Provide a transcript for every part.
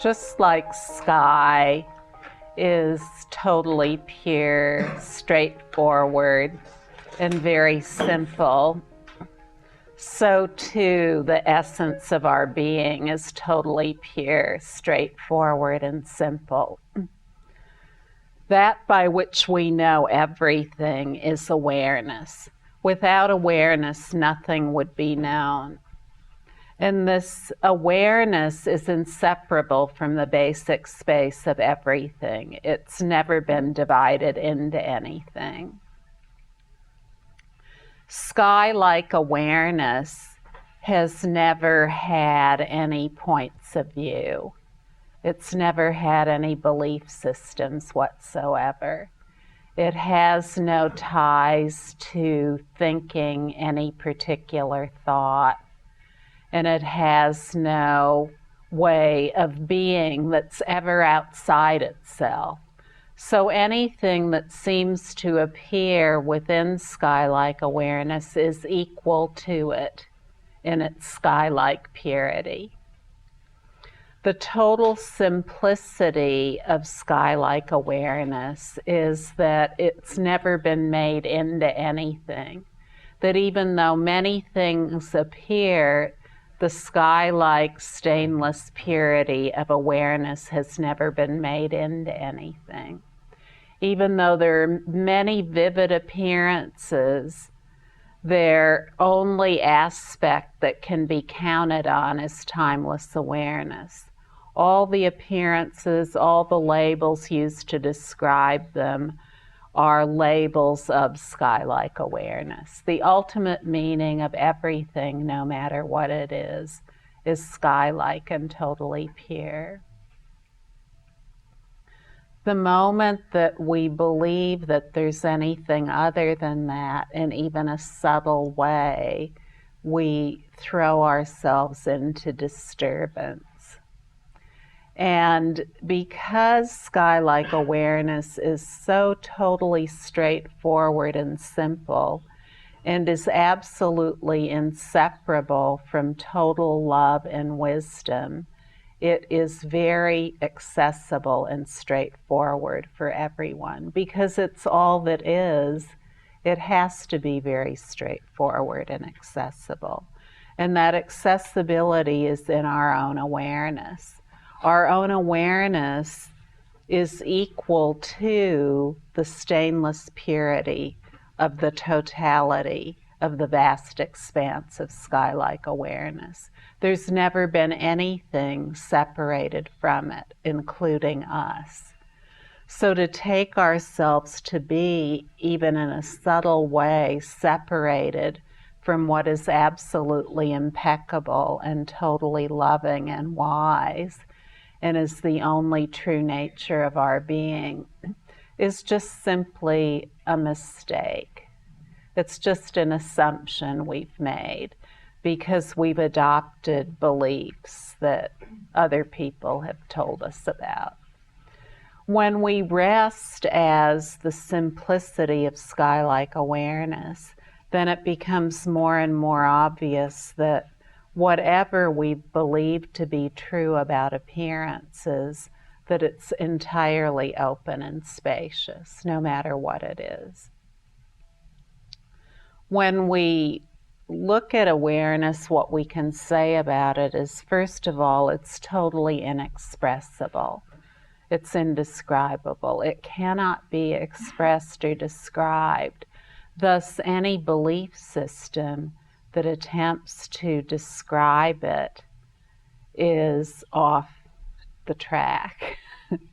Just like sky is totally pure, straightforward, and very simple, so too the essence of our being is totally pure, straightforward, and simple. That by which we know everything is awareness. Without awareness, nothing would be known. And this awareness is inseparable from the basic space of everything. It's never been divided into anything. Sky-like awareness has never had any points of view. It's never had any belief systems whatsoever. It has no ties to thinking any particular thought. And it has no way of being that's ever outside itself. So anything that seems to appear within sky-like awareness is equal to it in its sky-like purity. The total simplicity of sky-like awareness is that it's never been made into anything. That even though many things appear, the sky-like stainless purity of awareness has never been made into anything. Even though there are many vivid appearances, their only aspect that can be counted on is timeless awareness. All the appearances, all the labels used to describe them are labels of sky-like awareness. The ultimate meaning of everything, no matter what it is sky-like and totally pure. The moment that we believe that there's anything other than that, in even a subtle way, we throw ourselves into disturbance. And because sky-like awareness is so totally straightforward and simple, and is absolutely inseparable from total love and wisdom, it is very accessible and straightforward for everyone. Because it's all that is, it has to be very straightforward and accessible. And that accessibility is in our own awareness. Our own awareness is equal to the stainless purity of the totality of the vast expanse of sky-like awareness. There's never been anything separated from it, including us. So to take ourselves to be, even in a subtle way, separated from what is absolutely impeccable and totally loving and wise, and is the only true nature of our being, is just simply a mistake. It's just an assumption we've made because we've adopted beliefs that other people have told us about. When we rest as the simplicity of sky-like awareness, then it becomes more and more obvious that whatever we believe to be true about appearances, that it's entirely open and spacious, no matter what it is. When we look at awareness, what we can say about it is, first of all, it's totally inexpressible. It's indescribable. It cannot be expressed or described. Thus, any belief system that attempts to describe it is off the track.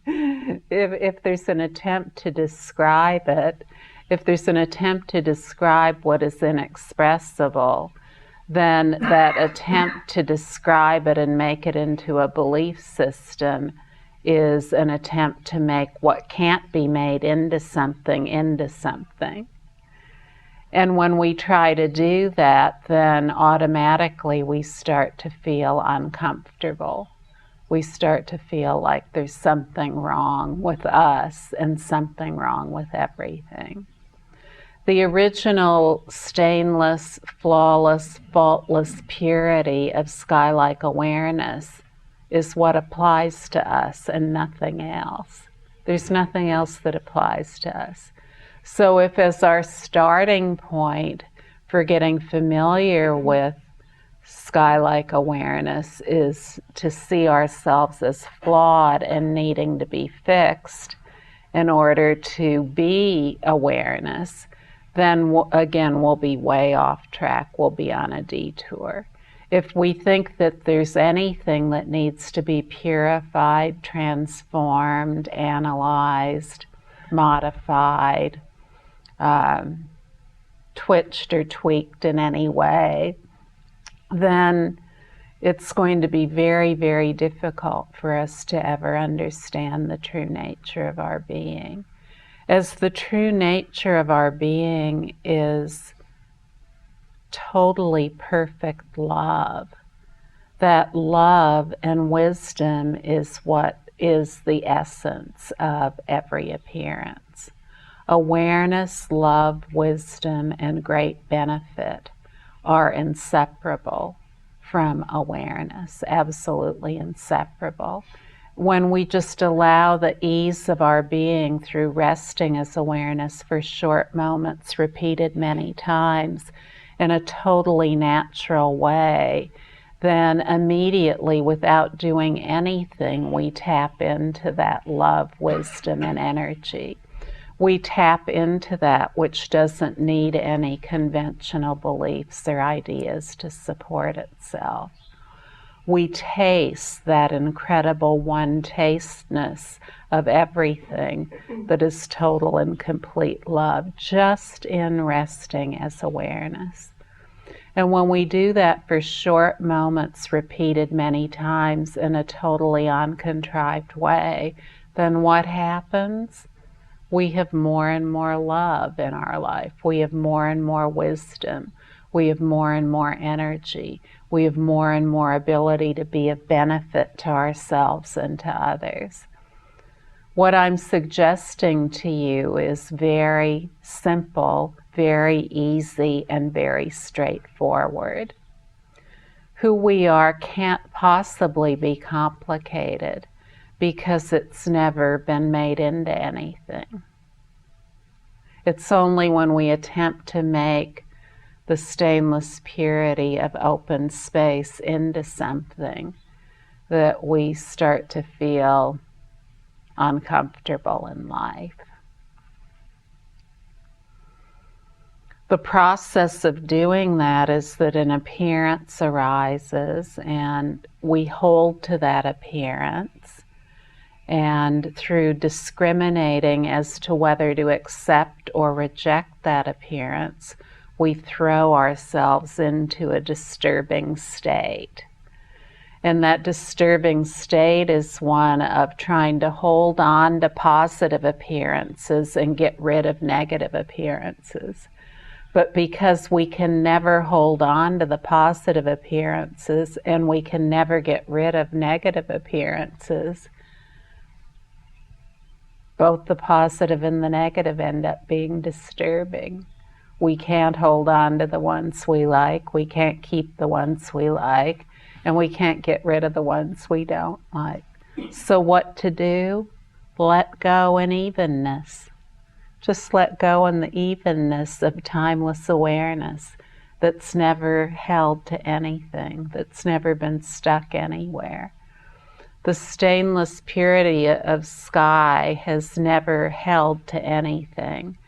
If there's an attempt to describe it, if there's an attempt to describe what is inexpressible, then that attempt to describe it and make it into a belief system is an attempt to make what can't be made into something into something. And when we try to do that, then automatically we start to feel uncomfortable. We start to feel like there's something wrong with us and something wrong with everything. The original stainless, flawless, faultless purity of sky-like awareness is what applies to us and nothing else. There's nothing else that applies to us. So if as our starting point for getting familiar with sky-like awareness is to see ourselves as flawed and needing to be fixed in order to be awareness, then again, we'll be way off track. We'll be on a detour. If we think that there's anything that needs to be purified, transformed, analyzed, modified, twitched or tweaked in any way, then it's going to be very, very difficult for us to ever understand the true nature of our being. As the true nature of our being is totally perfect love, that love and wisdom is what is the essence of every appearance. Awareness, love, wisdom, and great benefit are inseparable from awareness, absolutely inseparable. When we just allow the ease of our being through resting as awareness for short moments, repeated many times in a totally natural way, then immediately, without doing anything, we tap into that love, wisdom, and energy. We tap into that which doesn't need any conventional beliefs or ideas to support itself. We taste that incredible one-tasteness of everything that is total and complete love, just in resting as awareness. And when we do that for short moments, repeated many times in a totally uncontrived way, then what happens? We have more and more love in our life. We have more and more wisdom. We have more and more energy. We have more and more ability to be of benefit to ourselves and to others. What I'm suggesting to you is very simple, very easy, and very straightforward. Who we are can't possibly be complicated, because it's never been made into anything. It's only when we attempt to make the stainless purity of open space into something that we start to feel uncomfortable in life. The process of doing that is that an appearance arises and we hold to that appearance. And through discriminating as to whether to accept or reject that appearance, we throw ourselves into a disturbing state. And that disturbing state is one of trying to hold on to positive appearances and get rid of negative appearances. But because we can never hold on to the positive appearances and we can never get rid of negative appearances, both the positive and the negative end up being disturbing. We can't hold on to the ones we like, we can't keep the ones we like, and we can't get rid of the ones we don't like. So what to do? Let go in evenness. Just let go in the evenness of timeless awareness that's never held to anything, that's never been stuck anywhere. The stainless purity of sky has never held to anything.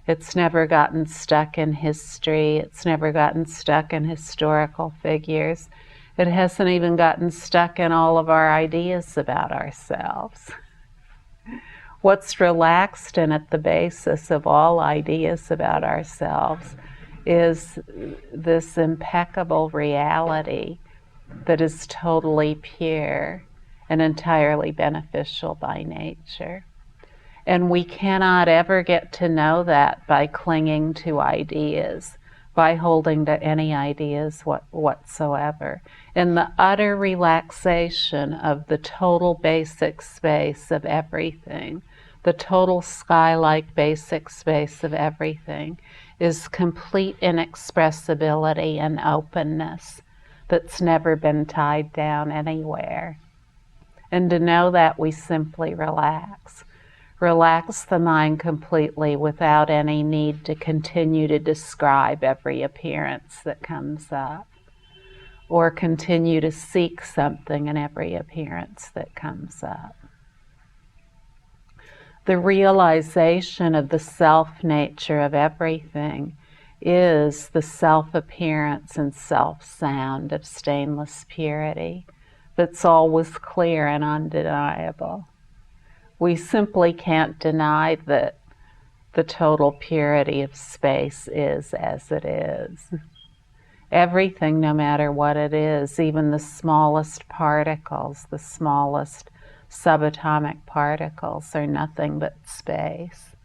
It's never gotten stuck in history. It's never gotten stuck in historical figures. It hasn't even gotten stuck in all of our ideas about ourselves. What's relaxed and at the basis of all ideas about ourselves is this impeccable reality that is totally pure and entirely beneficial by nature. And we cannot ever get to know that by clinging to ideas, by holding to any ideas whatsoever. In the utter relaxation of the total basic space of everything, the total sky-like basic space of everything, is complete inexpressibility and openness that's never been tied down anywhere. And to know that, we simply relax. Relax the mind completely without any need to continue to describe every appearance that comes up, or continue to seek something in every appearance that comes up. The realization of the self-nature of everything is the self-appearance and self-sound of stainless purity that's always clear and undeniable. We simply can't deny that the total purity of space is as it is. Everything, no matter what it is, even the smallest particles, the smallest subatomic particles, are nothing but space.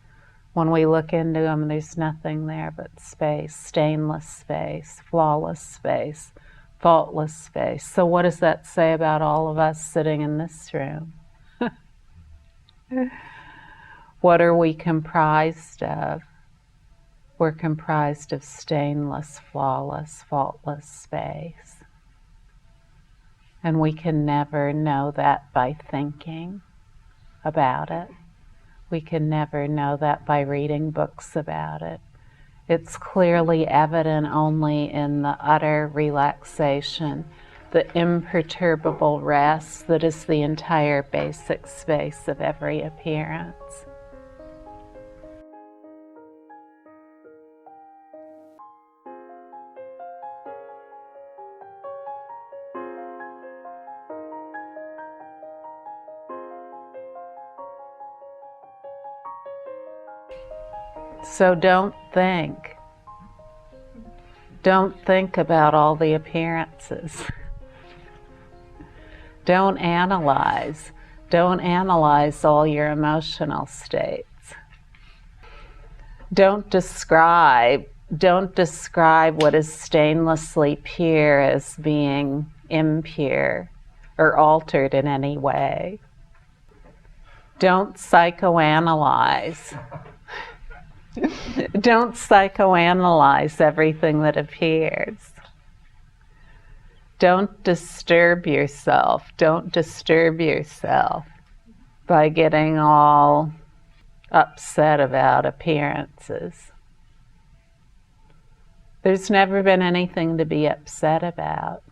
When we look into them, there's nothing there but space, stainless space, flawless space, faultless space. So what does that say about all of us sitting in this room? What are we comprised of? We're comprised of stainless, flawless, faultless space. And we can never know that by thinking about it. We can never know that by reading books about it. It's clearly evident only in the utter relaxation, the imperturbable rest that is the entire basic space of every appearance. So don't think. Don't think about all the appearances. Don't analyze. Don't analyze all your emotional states. Don't describe what is stainlessly pure as being impure or altered in any way. Don't psychoanalyze. Don't psychoanalyze everything that appears. Don't disturb yourself. Don't disturb yourself by getting all upset about appearances. There's never been anything to be upset about.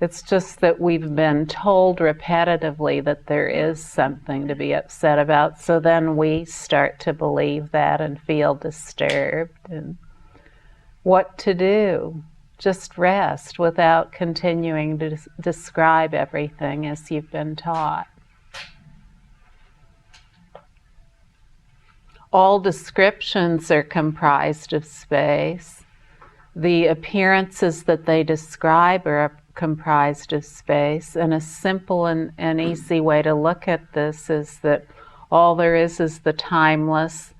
It's just that we've been told repetitively that there is something to be upset about, so then we start to believe that and feel disturbed. And what to do? Just rest without continuing to describe everything as you've been taught. All descriptions are comprised of space. The appearances that they describe are comprised of space, and a simple and easy way to look at this is that all there is the timeless,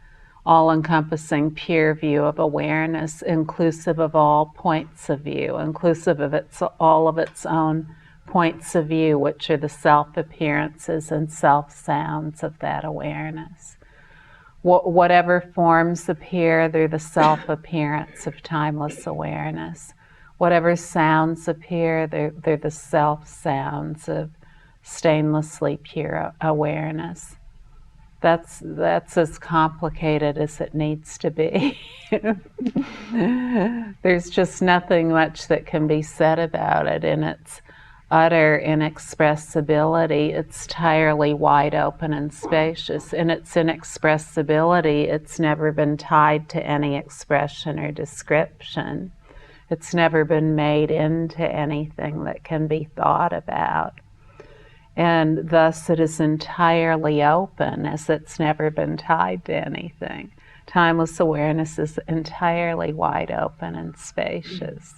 all-encompassing pure view of awareness, inclusive of all points of view, inclusive of all of its own points of view, which are the self-appearances and self-sounds of that awareness. Whatever forms appear, they're the self-appearance of timeless awareness. Whatever sounds appear, they're the self-sounds of stainlessly pure awareness. That's as complicated as it needs to be. There's just nothing much that can be said about it. In its utter inexpressibility, it's entirely wide open and spacious. In its inexpressibility, it's never been tied to any expression or description. It's never been made into anything that can be thought about. And thus it is entirely open, as it's never been tied to anything. Timeless awareness is entirely wide open and spacious.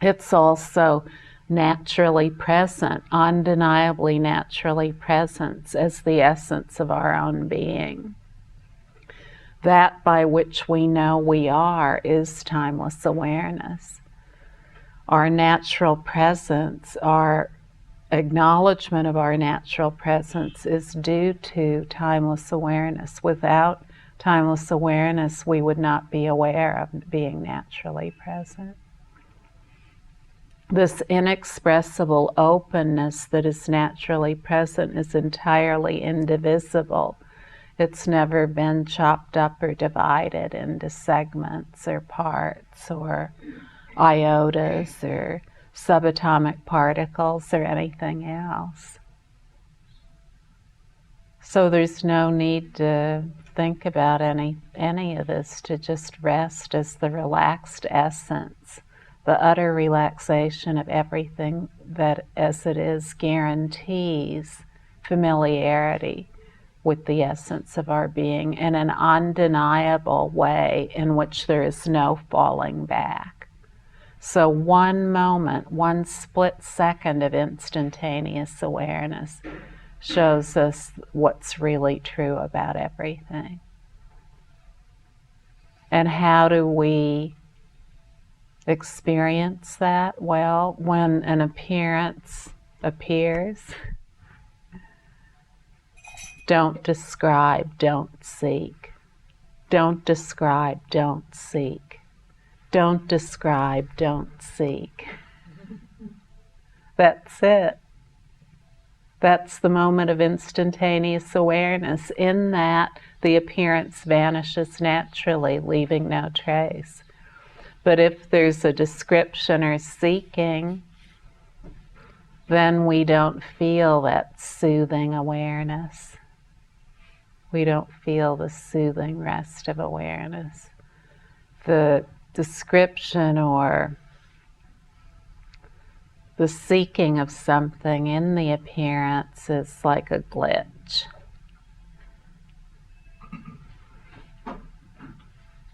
It's also naturally present, undeniably naturally present as the essence of our own being. That by which we know we are is timeless awareness. Our natural presence, our acknowledgement of our natural presence is due to timeless awareness. Without timeless awareness, we would not be aware of being naturally present. This inexpressible openness that is naturally present is entirely indivisible. It's never been chopped up or divided into segments or parts or iotas or subatomic particles or anything else. So there's no need to think about any of this, to just rest as the relaxed essence. The utter relaxation of everything that as it is guarantees familiarity with the essence of our being in an undeniable way in which there is no falling back. So one moment, one split second of instantaneous awareness shows us what's really true about everything. And how do we experience that? Well, when an appearance appears, don't describe, don't seek. Don't describe, don't seek. Don't describe, don't seek. That's it. That's the moment of instantaneous awareness. In that, the appearance vanishes naturally, leaving no trace. But if there's a description or seeking, then we don't feel that soothing awareness. We don't feel the soothing rest of awareness. The description or the seeking of something in the appearance is like a glitch.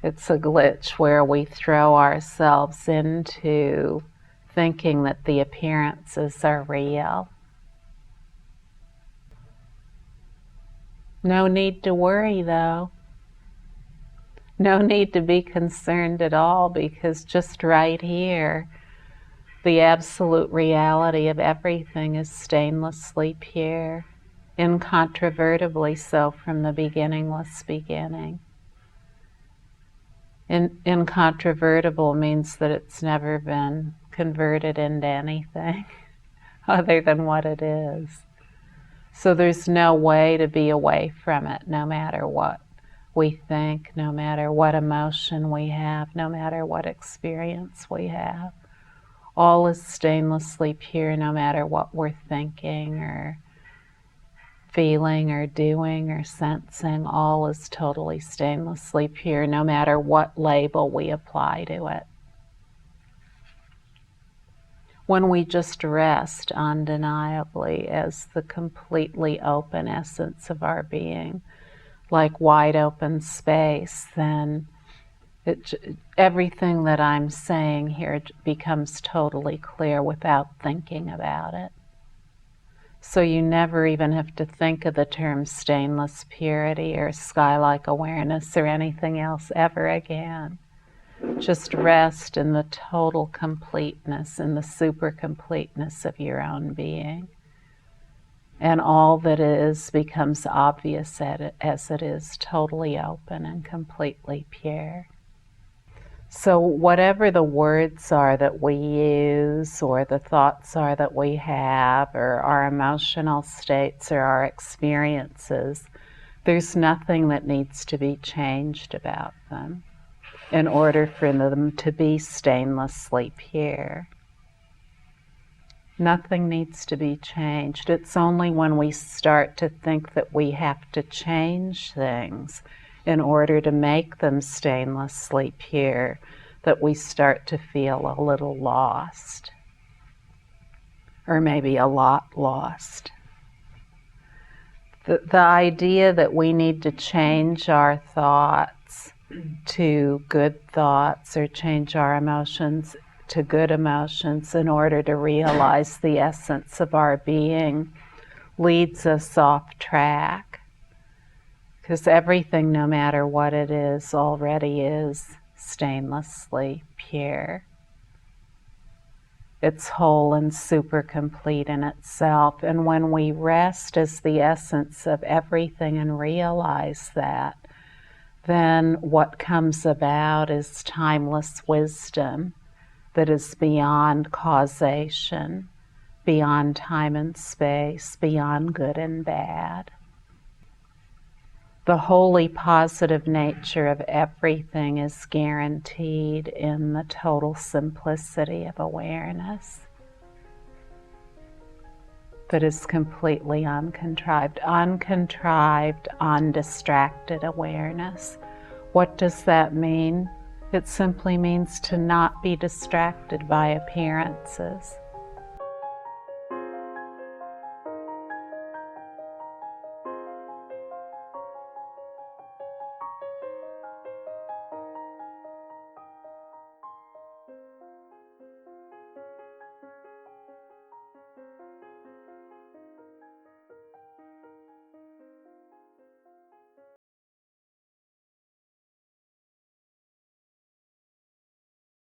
It's a glitch where we throw ourselves into thinking that the appearances are real. No need to worry, though. No need to be concerned at all, because just right here, the absolute reality of everything is stainlessly pure, incontrovertibly so from the beginningless beginning. Incontrovertible means that it's never been converted into anything other than what it is. So there's no way to be away from it, no matter what we think, no matter what emotion we have, no matter what experience we have. All is stainlessly pure, no matter what we're thinking or feeling or doing or sensing. All is totally stainlessly pure, no matter what label we apply to it. When we just rest undeniably as the completely open essence of our being, like wide open space, then everything that I'm saying here becomes totally clear without thinking about it. So you never even have to think of the term stainless purity or sky-like awareness or anything else ever again. Just rest in the total completeness and the super completeness of your own being. And all that is becomes obvious as it is totally open and completely pure. So whatever the words are that we use, or the thoughts are that we have, or our emotional states or our experiences, there's nothing that needs to be changed about them in order for them to be stainlessly pure. Nothing needs to be changed. It's only when we start to think that we have to change things in order to make them stainlessly pure that we start to feel a little lost, or maybe a lot lost. The idea that we need to change our thoughts to good thoughts or change our emotions to good emotions in order to realize the essence of our being leads us off track. Because everything, no matter what it is, already is stainlessly pure. It's whole and super complete in itself. And when we rest as the essence of everything and realize that, then what comes about is timeless wisdom that is beyond causation, beyond time and space, beyond good and bad. The wholly positive nature of everything is guaranteed in the total simplicity of awareness that is completely uncontrived, undistracted awareness. What does that mean? It simply means to not be distracted by appearances.